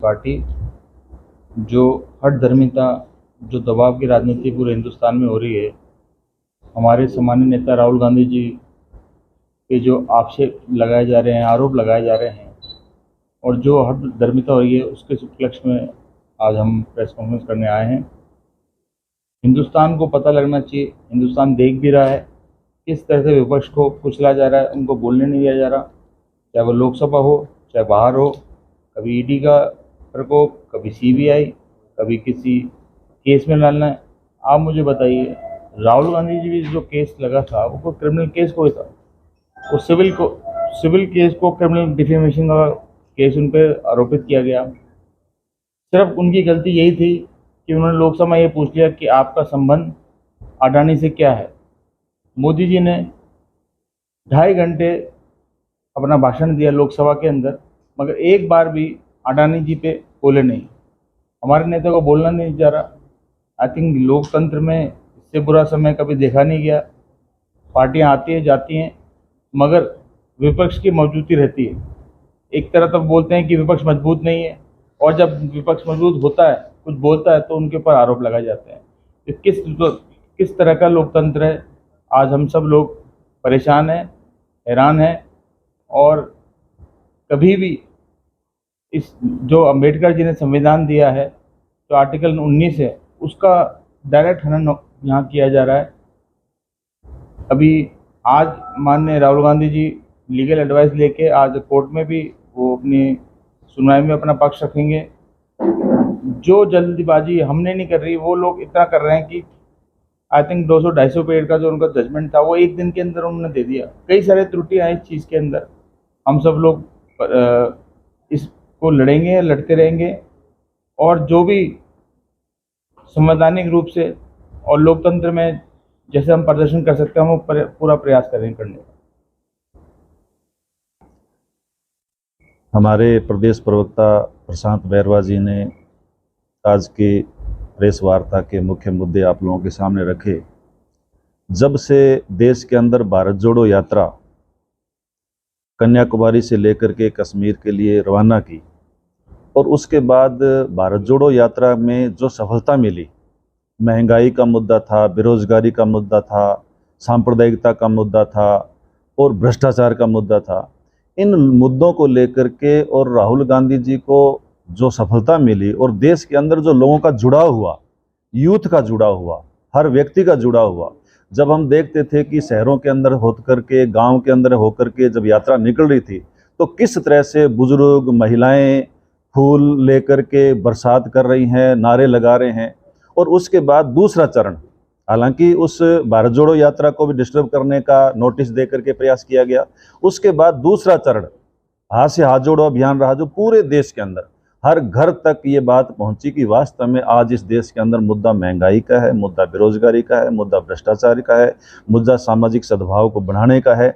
Party जो हठधर्मिता, जो दबाव की राजनीति पूरे हिंदुस्तान में हो रही है, हमारे सम्मानीय नेता राहुल गांधी जी के जो आक्षेप लगाए जा रहे हैं, आरोप लगाए जा रहे हैं और जो हठधर्मिता हो रही है, उसके उपलक्ष्य में आज हम प्रेस कॉन्फ्रेंस करने आए हैं। हिंदुस्तान को पता लगना चाहिए, हिंदुस्तान देख भी रहा है किस तरह से विपक्ष को कुचला जा रहा है, उनको बोलने नहीं दिया जा रहा, चाहे वो लोकसभा हो चाहे बाहर हो। कभी ईडी का प्रकोप, कभी सीबीआई, कभी किसी केस में डालना है। आप मुझे बताइए, राहुल गांधी जी भी जो केस लगा था वो कोई क्रिमिनल केस कोई था, वो सिविल केस को क्रिमिनल डिफेमेशन का केस उन पर आरोपित किया गया। सिर्फ उनकी गलती यही थी कि उन्होंने लोकसभा में ये पूछ लिया कि आपका संबंध अडानी से क्या है। मोदी जी ने 2.5 घंटे अपना भाषण दिया लोकसभा के अंदर, मगर एक बार भी अडानी जी पे बोले नहीं। हमारे नेता को बोलना नहीं जा रहा। आई थिंक लोकतंत्र में इससे बुरा समय कभी देखा नहीं गया। पार्टियां आती हैं जाती हैं, मगर विपक्ष की मौजूदगी रहती है। एक तरह तब बोलते हैं कि विपक्ष मजबूत नहीं है, और जब विपक्ष मजबूत होता है, कुछ बोलता है, तो उनके ऊपर आरोप लगाए जाते हैं। तो किस तरह का लोकतंत्र है? आज हम सब लोग परेशान हैं, हैरान हैं, और कभी भी इस जो अंबेडकर जी ने संविधान दिया है, जो आर्टिकल 19 है, उसका डायरेक्ट हनन यहाँ किया जा रहा है। अभी आज माननीय राहुल गांधी जी लीगल एडवाइस लेके आज कोर्ट में भी वो अपनी सुनवाई में अपना पक्ष रखेंगे। जो जल्दबाजी हमने नहीं कर रही, वो लोग इतना कर रहे हैं कि आई थिंक 200-250 पेज का जो उनका जजमेंट था वो एक दिन के अंदर उन्होंने दे दिया। कई सारे त्रुटियां हैं इस चीज़ के अंदर। हम सब लोग इसको लड़ेंगे, लड़ते रहेंगे, और जो भी संवैधानिक रूप से और लोकतंत्र में जैसे हम प्रदर्शन कर सकते हैं, हम वो पूरा प्रयास करेंगे करने का। हमारे प्रदेश प्रवक्ता प्रशांत बैरवा जी ने आज की प्रेस वार्ता के मुख्य मुद्दे आप लोगों के सामने रखे। जब से देश के अंदर भारत जोड़ो यात्रा कन्याकुमारी से लेकर के कश्मीर के लिए रवाना की, और उसके बाद भारत जोड़ो यात्रा में जो सफलता मिली, महंगाई का मुद्दा था, बेरोजगारी का मुद्दा था, सांप्रदायिकता का मुद्दा था और भ्रष्टाचार का मुद्दा था, इन मुद्दों को लेकर के और राहुल गांधी जी को जो सफलता मिली और देश के अंदर जो लोगों का जुड़ाव हुआ, यूथ का जुड़ाव हुआ, हर व्यक्ति का जुड़ाव हुआ। जब हम देखते थे कि शहरों के अंदर होकर के, गांव के अंदर होकर के जब यात्रा निकल रही थी, तो किस तरह से बुजुर्ग, महिलाएं फूल लेकर के बरसात कर रही हैं, नारे लगा रहे हैं। और उसके बाद दूसरा चरण, हालांकि उस भारत जोड़ो यात्रा को भी डिस्टर्ब करने का नोटिस देकर के प्रयास किया गया। उसके बाद दूसरा चरण हाथ से हाथ जोड़ो अभियान रहा, जो पूरे देश के अंदर हर घर तक ये बात पहुंची कि वास्तव में आज इस देश के अंदर मुद्दा महंगाई का है, मुद्दा बेरोजगारी का है, मुद्दा भ्रष्टाचार का है, मुद्दा सामाजिक सद्भाव को बढ़ाने का है।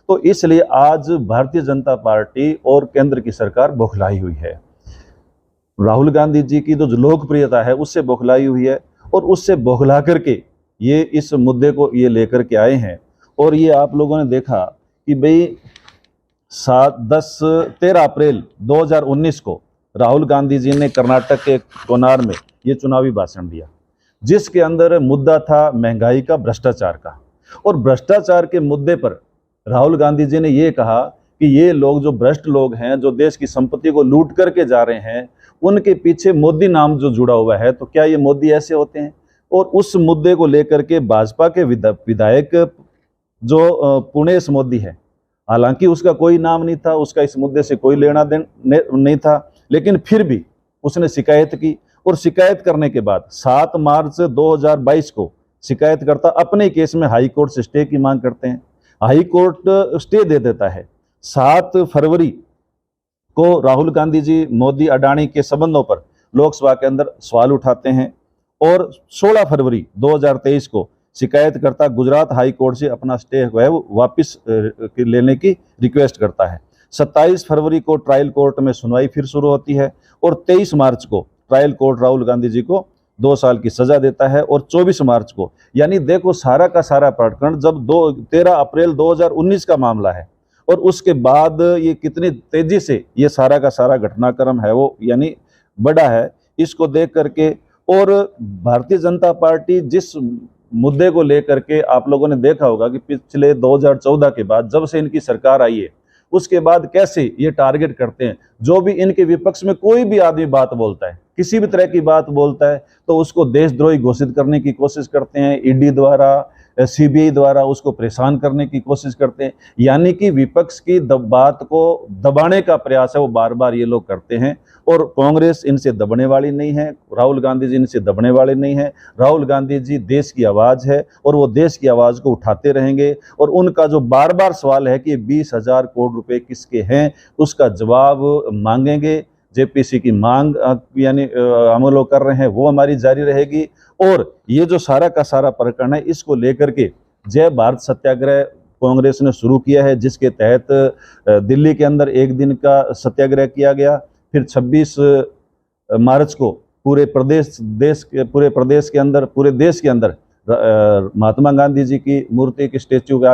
तो इसलिए आज भारतीय जनता पार्टी और केंद्र की सरकार बौखलाई हुई है। राहुल गांधी जी की जो लोकप्रियता है उससे बौखलाई हुई है, और उससे बौखला करके ये इस मुद्दे को ये लेकर के आए हैं। और ये आप लोगों ने देखा कि भाई 13 अप्रैल 2019 को राहुल गांधी जी ने कर्नाटक के कोनार में ये चुनावी भाषण दिया, जिसके अंदर मुद्दा था महंगाई का, भ्रष्टाचार का। और भ्रष्टाचार के मुद्दे पर राहुल गांधी जी ने ये कहा कि ये लोग जो भ्रष्ट लोग हैं, जो देश की संपत्ति को लूट करके जा रहे हैं, उनके पीछे मोदी नाम जो जुड़ा हुआ है, तो क्या ये मोदी ऐसे होते हैं? और उस मुद्दे को लेकर के भाजपा के विधायक जो पुणेश मोदी है, हालांकि उसका कोई नाम नहीं था, उसका इस मुद्दे से कोई लेना देना नहीं था, लेकिन फिर भी उसने शिकायत की। और शिकायत करने के बाद 7 मार्च 2022 को शिकायतकर्ता अपने केस में हाई कोर्ट से स्टे की मांग करते हैं। हाई कोर्ट स्टे दे देता है। 7 फरवरी को राहुल गांधी जी मोदी अडानी के संबंधों पर लोकसभा के अंदर सवाल उठाते हैं, और 16 फरवरी 2023 को शिकायतकर्ता गुजरात हाई कोर्ट से अपना स्टे वापस लेने की रिक्वेस्ट करता है। 27 फरवरी को ट्रायल कोर्ट में सुनवाई फिर शुरू होती है, और 23 मार्च को ट्रायल कोर्ट राहुल गांधी जी को 2 साल की सजा देता है। और 24 मार्च को, यानी देखो सारा का सारा प्रकरण जब 13 अप्रैल 2019 का मामला है, और उसके बाद ये कितनी तेजी से ये सारा का सारा घटनाक्रम है वो, यानी बड़ा है, इसको देख करके। और भारतीय जनता पार्टी जिस मुद्दे को लेकर के, आप लोगों ने देखा होगा कि पिछले 2014 के बाद जब से इनकी सरकार आई है, उसके बाद कैसे ये टारगेट करते हैं। जो भी इनके विपक्ष में कोई भी आदमी बात बोलता है, किसी भी तरह की बात बोलता है, तो उसको देशद्रोही घोषित करने की कोशिश करते हैं। ईडी द्वारा, सीबीआई द्वारा उसको परेशान करने की कोशिश करते हैं। यानी कि विपक्ष की बात को दबाने का प्रयास है वो बार बार ये लोग करते हैं। और कांग्रेस इनसे दबने वाली नहीं है, राहुल गांधी जी इनसे दबने वाले नहीं हैं। राहुल गांधी जी देश की आवाज़ है और वो देश की आवाज़ को उठाते रहेंगे। और उनका जो बार बार सवाल है कि 20,000 करोड़ रुपए किसके हैं, उसका जवाब मांगेंगे। जेपीसी की मांग यानी हम लोग कर रहे हैं, वो हमारी जारी रहेगी। और ये जो सारा का सारा प्रकरण है, इसको लेकर के जय भारत सत्याग्रह कांग्रेस ने शुरू किया है, जिसके तहत दिल्ली के अंदर एक दिन का सत्याग्रह किया गया। फिर 26 मार्च को पूरे देश के अंदर, पूरे देश के अंदर महात्मा गांधी जी की मूर्ति की स्टेच्यू के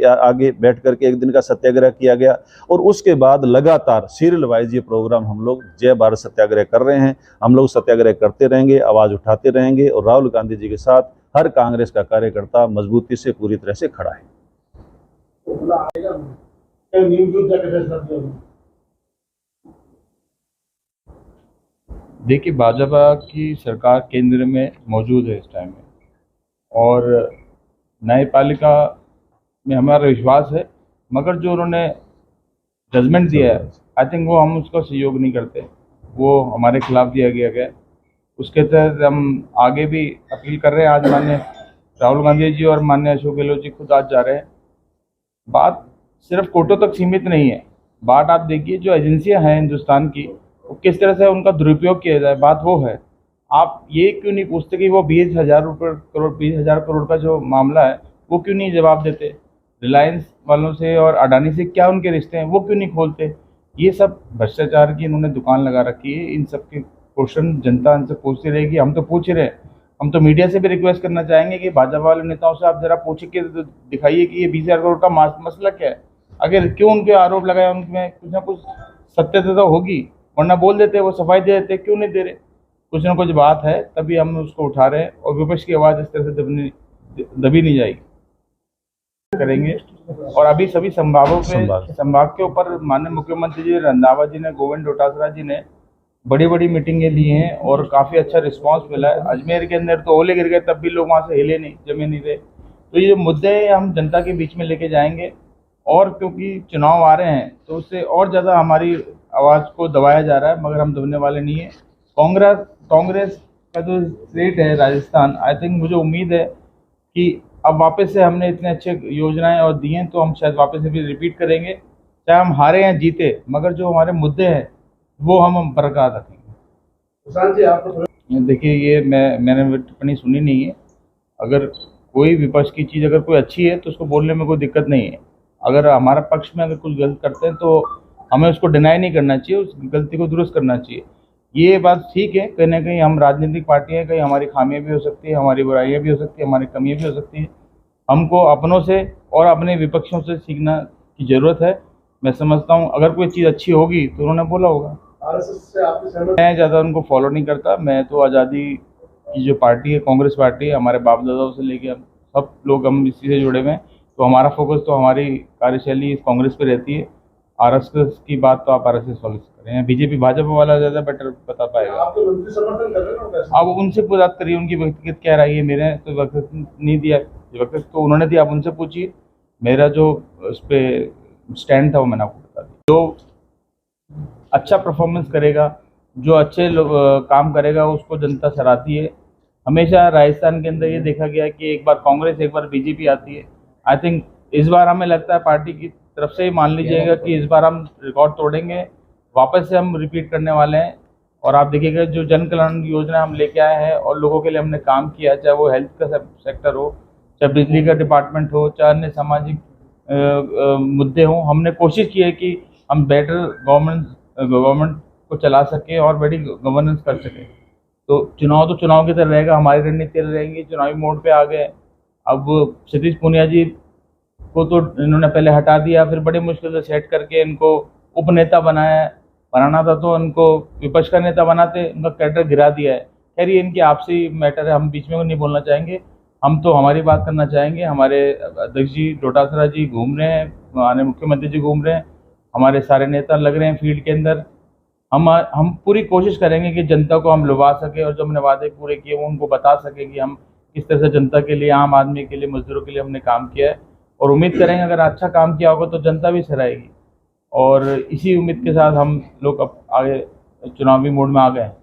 आगे बैठ करके एक दिन का सत्याग्रह किया गया। और उसके बाद लगातार सीरियल वाइज ये प्रोग्राम हम लोग जय भारत सत्याग्रह कर रहे हैं। हम लोग सत्याग्रह करते रहेंगे, आवाज़ उठाते रहेंगे। और राहुल गांधी जी के साथ हर कांग्रेस का कार्यकर्ता मजबूती से पूरी तरह से खड़ा है। देखिए, भाजपा की सरकार केंद्र में मौजूद है इस टाइम में, और न्यायपालिका में हमारा विश्वास है। मगर जो उन्होंने जजमेंट दिया है, आई थिंक वो हम उसका सहयोग नहीं करते, वो हमारे खिलाफ दिया गया। उसके तहत हम आगे भी अपील कर रहे हैं। आज माननीय राहुल गांधी जी और माननीय अशोक गहलोत जी खुद आज जा रहे हैं। बात सिर्फ कोर्टों तक सीमित नहीं है। बात आप देखिए, जो एजेंसियां हैं हिंदुस्तान की, वो किस तरह से उनका दुरुपयोग किया जाए, बात वो है। आप ये क्यों नहीं पूछते कि वो 20,000 करोड़ का जो मामला है, वो क्यों नहीं जवाब देते? रिलायंस वालों से और अडानी से क्या उनके रिश्ते हैं, वो क्यों नहीं खोलते? ये सब भ्रष्टाचार की इन्होंने दुकान लगा रखी है। इन सब के क्वेश्चन जनता इनसे पूछती रहेगी। हम तो पूछ रहे हैं। हम तो मीडिया से भी रिक्वेस्ट करना चाहेंगे कि भाजपा वाले नेताओं से आप जरा पूछ के दिखाइए कि ये 20,000 करोड़ का मसला क्या है। अगर क्यों उनके आरोप लगाए, उनमें कुछ ना कुछ सत्यता तो होगी, वरना बोल देते, वो सफाई दे देते, क्यों नहीं दे रहे? कुछ ना कुछ बात है, तभी हम उसको उठा रहे हैं। और विपक्ष की आवाज़ इस तरह से दबी नहीं जाएगी, करेंगे। और अभी सभी संभाग के ऊपर माननीय मुख्यमंत्री जी रंधावा जी ने, गोविंद डोटासरा जी ने बड़ी बड़ी मीटिंगें ली हैं और काफ़ी अच्छा रिस्पांस मिला है। अजमेर के अंदर तो ओले गिर गए, तब भी लोग वहाँ से हिले नहीं, जमे नहीं रहे। तो ये मुद्दे हम जनता के बीच में लेके जाएंगे। और क्योंकि चुनाव आ रहे हैं, तो उससे और ज़्यादा हमारी आवाज़ को दबाया जा रहा है, मगर हम दबने वाले नहीं हैं। कांग्रेस का जो स्टेट है राजस्थान, आई थिंक मुझे उम्मीद है कि अब वापस से हमने इतने अच्छे योजनाएं और दी हैं, तो हम शायद वापस से भी रिपीट करेंगे, चाहे हम हारे या जीते, मगर जो हमारे मुद्दे हैं वो हम बरकरार रखेंगे। देखिए, ये मैंने टिप्पणी सुनी नहीं है। अगर कोई विपक्ष की चीज़ अगर कोई अच्छी है तो उसको बोलने में कोई दिक्कत नहीं है। अगर हमारा पक्ष में अगर कुछ गलत करते हैं तो हमें उसको डिनाई नहीं करना चाहिए, उस गलती को दुरुस्त करना चाहिए। ये बात ठीक है, कहीं ना कहीं हम राजनीतिक पार्टी हैं, कहीं हमारी खामियां भी हो सकती है, हमारी बुराइयां भी हो सकती है, हमारी कमियां भी हो सकती हैं। हमको अपनों से और अपने विपक्षों से सीखना की ज़रूरत है। मैं समझता हूँ अगर कोई चीज़ अच्छी होगी तो उन्होंने बोला होगा। मैं ज़्यादा उनको फॉलो नहीं करता। मैं तो आज़ादी की जो पार्टी है, कांग्रेस पार्टी है, हमारे बाप दादाओं से लेके हम सब लोग हम इसी से जुड़े हुए हैं। तो हमारा फोकस तो हमारी कार्यशैली इस कांग्रेस पे रहती है। आरएसएस की बात तो आप आरएसएस वाले से करें, बीजेपी भाजपा वाला ज़्यादा बेटर बता पाएगा। आप तो मंत्री समर्थन कर रहे हैं ना, आप उनसे बात करिए, उनकी व्यक्तिगत क्या राय है। मेरे तो वक्तव्य नहीं दिया, वक्तव्य तो उन्होंने दिया, आप उनसे पूछिए। मेरा जो उस पर स्टैंड था वो मैंने आपको बता दिया। जो अच्छा परफॉर्मेंस करेगा, जो अच्छे काम करेगा, उसको जनता सराहती है। हमेशा राजस्थान के अंदर ये देखा गया कि एक बार कांग्रेस एक बार बीजेपी आती है। आई थिंक इस बार हमें लगता है पार्टी की तरफ से ही मान लीजिएगा कि इस बार हम रिकॉर्ड तोड़ेंगे, वापस से हम रिपीट करने वाले हैं। और आप देखिएगा जो जन कल्याण योजना हम लेके आए हैं और लोगों के लिए हमने काम किया, चाहे वो हेल्थ का सेक्टर हो, चाहे बिजली का डिपार्टमेंट हो, चाहे अन्य सामाजिक मुद्दे हों, हमने कोशिश की है कि हम बेटर गवर्नमेंट को चला सकें और बड़ी गवर्नेंस कर सकें। तो चुनाव की तरह रहेगा, हमारी रणनीति रहेंगी। चुनावी मोड पे आ गए। अब सतीश पूनिया जी को तो इन्होंने पहले हटा दिया, फिर बड़ी मुश्किल से सेट करके इनको उपनेता बनाया, बनाना था तो उनको विपक्ष का नेता बनाते, उनका कैडर गिरा दिया है। खैर ये इनकी आपसी मैटर है, हम बीच में नहीं बोलना चाहेंगे। हम तो हमारी बात करना चाहेंगे। हमारे अध्यक्ष जी डोटासरा जी घूम रहे हैं, माननीय मुख्यमंत्री जी घूम रहे हैं, हमारे सारे नेता लग रहे हैं फील्ड के अंदर। हम पूरी कोशिश करेंगे कि जनता को हम लुभा सके और जो हमने वादे पूरे किए वो उनको बता सके कि हम किस तरह से जनता के लिए, आम आदमी के लिए, मजदूरों के लिए हमने काम किया है। और उम्मीद करेंगे अगर अच्छा काम किया होगा तो जनता भी सराहेगी। और इसी उम्मीद के साथ हम लोग अब आगे चुनावी मोड में आ गए हैं।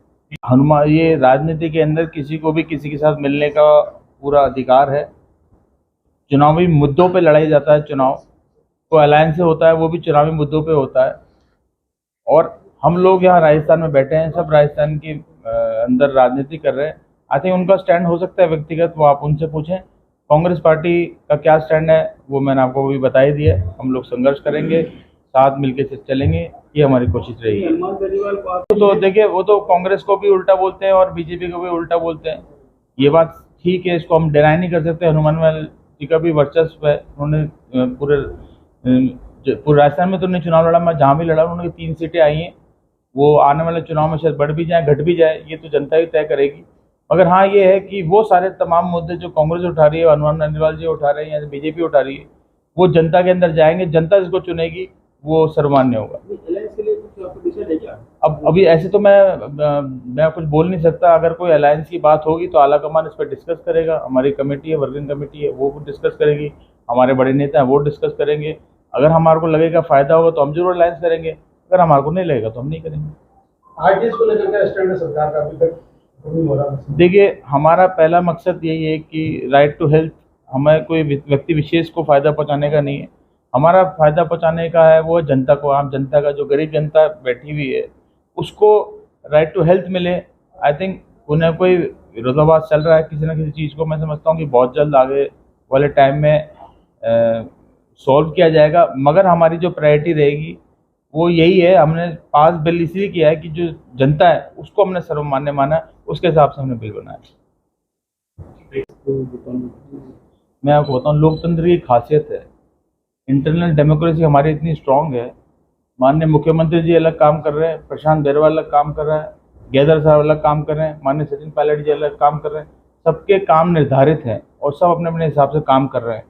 हनुमान, ये राजनीति के अंदर किसी को भी किसी के साथ मिलने का पूरा अधिकार है। चुनावी मुद्दों पे लड़ाई जाता है, चुनाव को अलायंस से होता है, वो भी चुनावी मुद्दों पे होता है। और हम लोग यहाँ राजस्थान में बैठे हैं, सब राजस्थान के अंदर राजनीति कर रहे हैं। आई थिंक उनका स्टैंड हो सकता है व्यक्तिगत, वो आप उनसे पूछें। कांग्रेस पार्टी का क्या स्टैंड है वो मैंने आपको भी बता ही दिया है। हम लोग संघर्ष करेंगे, साथ मिलकर से चलेंगे, ये हमारी कोशिश रहेगी। तो देखिए, वो तो कांग्रेस को भी उल्टा बोलते हैं और बीजेपी को भी उल्टा बोलते हैं, ये बात ठीक है, इसको हम डिनाई नहीं कर सकते। हनुमान जी का भी वर्चस्व है, उन्होंने पूरे राजस्थान में तो उन्होंने चुनाव लड़ा, मैं जहाँ भी लड़ा उन्होंने 3 सीटें आई हैं। वो आने वाले चुनाव में शायद बढ़ भी जाए, घट भी जाए, ये तो जनता ही तय करेगी। मगर हाँ ये है कि वो सारे तमाम मुद्दे जो कांग्रेस उठा रही है, हनुमान अग्रवाल जी उठा रहे हैं या बीजेपी उठा रही है, वो जनता के अंदर जाएंगे, जनता जिसको चुनेगी वो सर्वमान्य होगा। अब अभी ऐसे तो मैं कुछ बोल नहीं सकता। अगर कोई अलायंस की बात होगी तो आला कमान इस पर डिस्कस करेगा, हमारी कमेटी है, वर्किंग कमेटी है, वो डिस्कस करेगी, हमारे बड़े नेता हैं वो डिस्कस करेंगे। अगर हमारे को लगेगा फायदा होगा तो हम जरूर अलायंस करेंगे, अगर हमारे को नहीं लगेगा तो हम नहीं करेंगे। आरटीएस को लेकर क्या स्टैंड है सरकार का अभी तक? देखिए, हमारा पहला मकसद यही है कि राइट टू हेल्थ, हमें कोई व्यक्ति विशेष को फायदा पहुंचाने का नहीं है। हमारा फायदा पहुंचाने का है वो जनता को, आम जनता का, जो गरीब जनता बैठी हुई है उसको राइट टू हेल्थ मिले। आई थिंक उन्हें कोई विरोधाभास चल रहा है किसी न किसी चीज़ को, मैं समझता हूँ कि बहुत जल्द आगे वाले टाइम में सॉल्व किया जाएगा। मगर हमारी जो प्रायोरिटी रहेगी वो यही है, हमने पास बिल इसलिए किया है कि जो जनता है उसको हमने सर्वमान्य माना है, उसके हिसाब से हमने बिल बनाया। मैं आपको बताऊँ, लोकतंत्र की खासियत है, इंटरनल डेमोक्रेसी हमारी इतनी स्ट्रांग है। माननीय मुख्यमंत्री जी अलग काम कर रहे हैं, प्रशांत बेरवाल अलग काम कर रहा है, गैदर साहब अलग काम कर रहे हैं, माननीय सचिन पायलट जी अलग काम कर रहे हैं। सबके काम निर्धारित हैं और सब अपने अपने हिसाब से काम कर रहे हैं।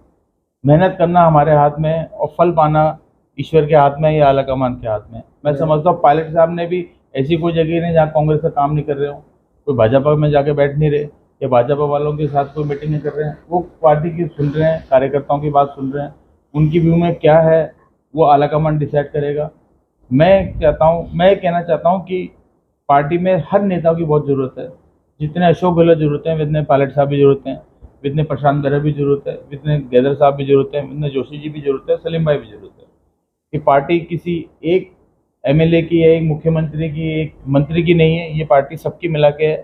मेहनत करना हमारे हाथ में है और फल पाना ईश्वर के हाथ में या आला कमान के हाथ में। मैं समझता हूँ पायलट साहब ने भी ऐसी कोई जगह नहीं जहाँ कांग्रेस का काम नहीं कर रहे हो, कोई भाजपा में जाके बैठ नहीं रहे या भाजपा वालों के साथ कोई मीटिंग नहीं कर रहे हैं, वो पार्टी की सुन रहे हैं, कार्यकर्ताओं की बात सुन रहे हैं। उनकी व्यू में क्या है वो आला कमान डिसाइड करेगा। मैं कहना चाहता हूँ कि पार्टी में हर नेता की बहुत ज़रूरत है। जितने अशोक गहलोत जरूरत है, इतने पायलट साहब भी जरूरत हैं, इतने प्रशांत बेरा भी जरूरत है, इतने गैदर साहब भी जरूरत है, इतने जोशी जी भी जरूरत है, सलीम भाई भी जरूरत है। कि पार्टी किसी एक एमएलए की है, एक मुख्यमंत्री की, एक मंत्री की नहीं है, ये पार्टी सबकी मिला के है,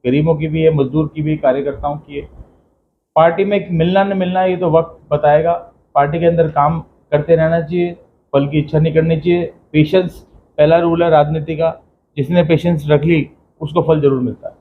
गरीबों की भी है, मजदूर की भी, कार्यकर्ताओं की है। पार्टी में मिलना न मिलना ये तो वक्त बताएगा। पार्टी के अंदर काम करते रहना चाहिए, फल की इच्छा नहीं करनी चाहिए। पेशेंस पहला रूल है राजनीति का, जिसने पेशेंस रख ली उसको फल जरूर मिलता है।